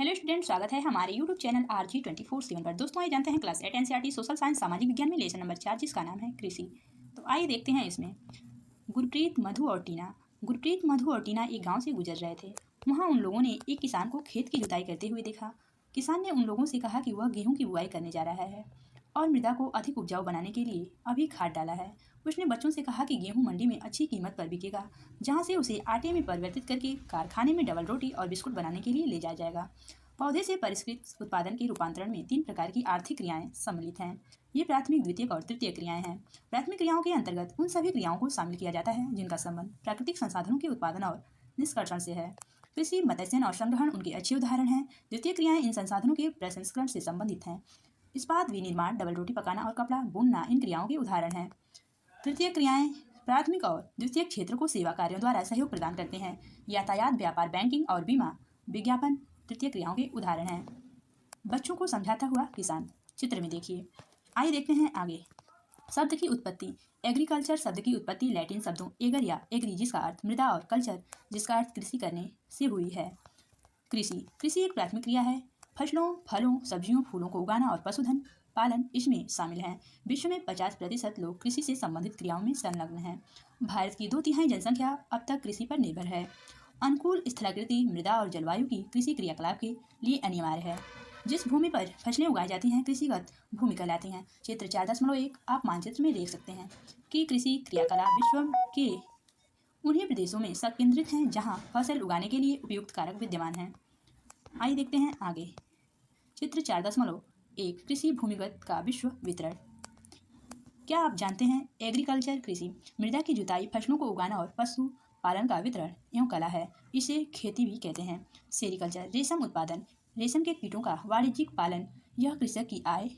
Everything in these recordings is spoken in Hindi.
हेलो स्टूडेंट, स्वागत है हमारे यूट्यूब चैनल RG24/7 पर। दोस्तों, आइए जानते हैं क्लास 8 NCERT सोशल साइंस सामाजिक विज्ञान में लेसन नंबर 4 जिसका नाम है कृषि। तो आइए देखते हैं इसमें। गुरप्रीत, मधु और टीना। गुरप्रीत, मधु और टीना एक गांव से गुजर रहे थे। वहां उन लोगों ने एक किसान को खेत की जुताई करते हुए देखा। किसान ने उन लोगों से कहा कि वह गेहूं की बुआई करने जा रहा है और मृदा को अधिक उपजाऊ बनाने के लिए अभी खाद डाला है। उसने बच्चों से कहा कि गेहूं मंडी में अच्छी कीमत पर बिकेगा, जहां से उसे आटे में परिवर्तित करके कारखाने में डबल रोटी और बिस्कुट बनाने के लिए ले जाया जाएगा। पौधे से परिष्कृत उत्पादन के रूपांतरण में 3 प्रकार की आर्थिक क्रियाएं सम्मिलित हैं। ये प्राथमिक, द्वितीयक और तृतीय क्रियाएं हैं। प्राथमिक क्रियाओं के अंतर्गत उन सभी क्रियाओं को शामिल किया जाता है जिनका संबंध प्राकृतिक संसाधनों के उत्पादन और निष्कर्षण से है। कृषि, मत्स्यन और संग्रहण उनके अच्छे उदाहरण हैं। द्वितीय क्रियाएं इन संसाधनों के प्रसंस्करण से संबंधित हैं। इस्पात विनिर्माण, डबल रोटी पकाना और कपड़ा बुनना इन क्रियाओं के उदाहरण हैं। तृतीय क्रियाएं प्राथमिक और द्वितीय क्षेत्र को सेवा कार्यों द्वारा सहयोग प्रदान करते हैं। यातायात, व्यापार, बैंकिंग और बीमा, विज्ञापन तृतीय क्रियाओं के उदाहरण हैं। बच्चों को समझाता हुआ किसान, चित्र में देखिए। आइए देखते हैं आगे। शब्द की उत्पत्ति। एग्रीकल्चर शब्द की उत्पत्ति लैटिन शब्दों एगर या एग्री, जिसका अर्थ मृदा, और कल्चर, जिसका अर्थ कृषि करने, से हुई है। कृषि कृषि एक प्राथमिक क्रिया है। फसलों, फलों, सब्जियों, फूलों को उगाना और पशुधन पालन इसमें शामिल हैं। विश्व में 50% लोग कृषि से संबंधित क्रियाओं में संलग्न हैं। भारत की 2/3 जनसंख्या अब तक कृषि पर निर्भर है। अनुकूल स्थलाकृति, मृदा और जलवायु की कृषि क्रियाकलाप के लिए अनिवार्य है। जिस भूमि पर फसलें उगाई जाती हैं कृषिगत भूमि कहलाती हैं। चित्र 4.1 आप मानचित्र में देख सकते हैं कि कृषि क्रियाकलाप विश्व के उन्हीं प्रदेशों में संकेंद्रित हैं जहां फसल उगाने के लिए उपयुक्त कारक विद्यमान हैं। आइए देखते हैं आगे। चित्र 4.1 कृषि भूमिगत का विश्व वितरण। क्या आप जानते हैं एग्रीकल्चर कृषि मृदा की जुताई, फसलों को उगाना और पशु पालन का वितरण एवं कला है। इसे खेती भी कहते हैं। सेरिकल्चर रेशम उत्पादन, रेशम के कीटों का वाणिज्यिक पालन, यह कृषक की आय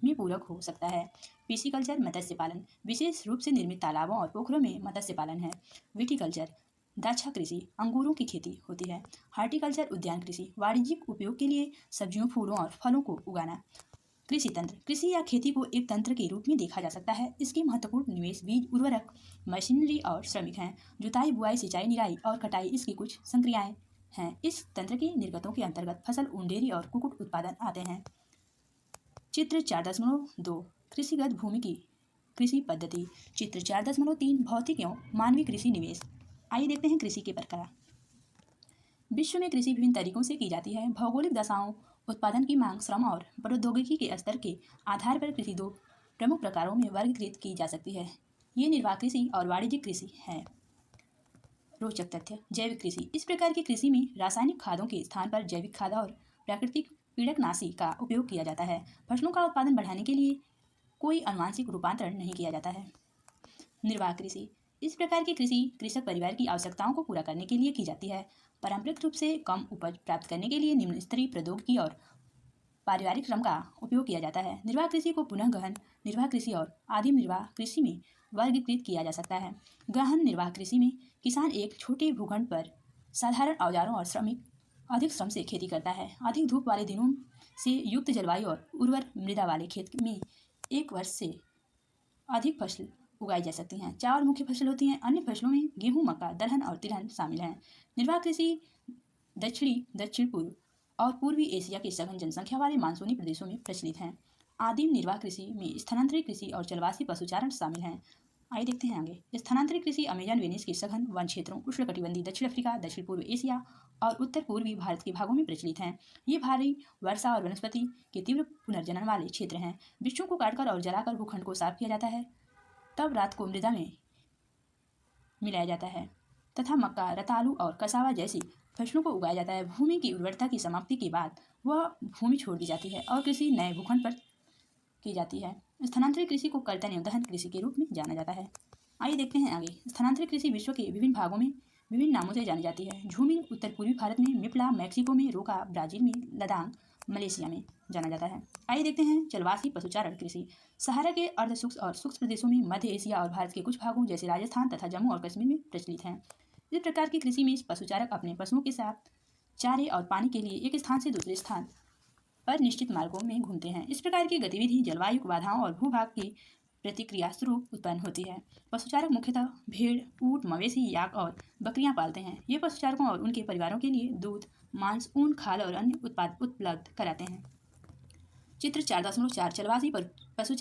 में पूरक हो सकता है। पिसीकल्चर मत्स्य पालन, विशेष रूप से निर्मित तालाबों और पोखरों में मत्स्य पालन है। विटीकल्चर दाक्षा कृषि, अंगूरों की खेती होती है। हार्टिकल्चर उद्यान कृषि, वाणिज्यिक उपयोग के लिए सब्जियों, फूलों और फलों को उगाना। कृषि तंत्र कृषि या खेती को एक तंत्र के रूप में देखा जा सकता है। इसके महत्वपूर्ण निवेश बीज, उर्वरक, मशीनरी और श्रमिक हैं। जुताई, बुआई, सिंचाई, निराई और कटाई इसकी कुछ संक्रियाएं हैं। इस तंत्र के निर्गतों के अंतर्गत फसल, ऊन, डेयरी और कुक्कुट उत्पादन आते हैं। चित्र 4.2 कृषिगत भूमि की कृषि पद्धति। चित्र 4.3 भौतिक एवं मानवीय कृषि निवेश। आइए देखते हैं कृषि के प्रकार। विश्व में कृषि विभिन्न तरीकों से की जाती है। भौगोलिक दशाओं, उत्पादन की मांग, श्रम और प्रौद्योगिकी के स्तर के आधार पर कृषि 2 प्रमुख प्रकारों में वर्गीकृत की जा सकती है। ये निर्वाह कृषि और वाणिज्यिक कृषि है। रोचक तथ्य। जैविक कृषि इस प्रकार की कृषि में रासायनिक खादों के स्थान पर जैविक खाद और प्राकृतिक कीटनाशी का उपयोग किया जाता है। फसलों का उत्पादन बढ़ाने के लिए कोई आनुवांशिक रूपांतरण नहीं किया जाता है। निर्वाह कृषि इस प्रकार की कृषि कृषक परिवार की आवश्यकताओं को पूरा करने के लिए की जाती है। पारंपरिक रूप से कम उपज प्राप्त करने के लिए निम्न स्तरीय प्रौद्योगिकी और पारिवारिक श्रम का उपयोग किया जाता है। निर्वाह कृषि को पुनः गहन निर्वाह कृषि और आदिम निर्वाह कृषि में वर्गीकृत किया जा सकता है। गहन निर्वाह कृषि में किसान एक छोटे भूखंड पर साधारण औजारों और श्रमिक अधिक श्रम से खेती करता है। अधिक धूप वाले दिनों से युक्त जलवायु और उर्वर मृदा वाले खेत में एक वर्ष से अधिक फसल उगाई जा सकती हैं। 4 मुख्य फसल होती हैं। अन्य फसलों में गेहूं, मक्का, दलहन और तिलहन शामिल हैं। निर्वाह कृषि दक्षिण पूर्व और पूर्वी एशिया के सघन जनसंख्या वाले मानसूनी प्रदेशों में प्रचलित हैं। आदिम निर्वाह कृषि में स्थानांतरित कृषि और जलवासी पशुचारण शामिल हैं। आइए देखते हैं आगे। स्थानांतरित कृषि अमेजन वेनिस के सघन वन क्षेत्रों, उष्णकटिबंधीय दक्षिण अफ्रीका, दक्षिण पूर्व एशिया और उत्तर पूर्वी भारत के भागों में प्रचलित हैं। ये भारी वर्षा और वनस्पति के तीव्र पुनर्जनन वाले क्षेत्र हैं। वृक्षों को काटकर और जलाकर भूखंड को साफ किया जाता है, तब रात को मृदा में मिलाया जाता है तथा मक्का, रतालू और कसावा जैसी फसलों को उगाया जाता है। भूमि की उर्वरता की समाप्ति के बाद वह भूमि छोड़ दी जाती है और कृषि नए भूखंड पर की जाती है। स्थानांतरित कृषि को कर्तन एवं दहन कृषि के रूप में जाना जाता है। आइए देखते हैं आगे। स्थानांतरित कृषि विश्व के विभिन्न भागों में विभिन्न नामों से जानी जाती है। झूमिंग उत्तर पूर्वी भारत में, मिप्ला मैक्सिको में, रोका ब्राजील में, लदांग मलेशिया में जाना जाता है। आइए देखते हैं जलवासी पशुचारण कृषि। सहारा के अर्ध शुष्क और शुष्क प्रदेशों में, मध्य एशिया और भारत के कुछ भागों जैसे राजस्थान तथा जम्मू और कश्मीर में प्रचलित हैं। इस प्रकार की कृषि में पशुचारक अपने पशुओं के साथ चारे और पानी के लिए एक स्थान से दूसरे स्थान पर निश्चित मार्गों में घूमते हैं। इस प्रकार की गतिविधि जलवायु बाधाओं और भूभाग के प्रतिक्रिया स्वरूप उत्पन्न होती है। पशुचारक मुख्यतः भेड़, ऊँट, मवेशी, याक और बकरियां पालते हैं। ये पशुचारकों और उनके परिवारों के लिए दूध, मांस, ऊन, खाल और अन्य उत्पाद उपलब्ध कराते हैं। चित्र 4.4 चलवासी पर पशु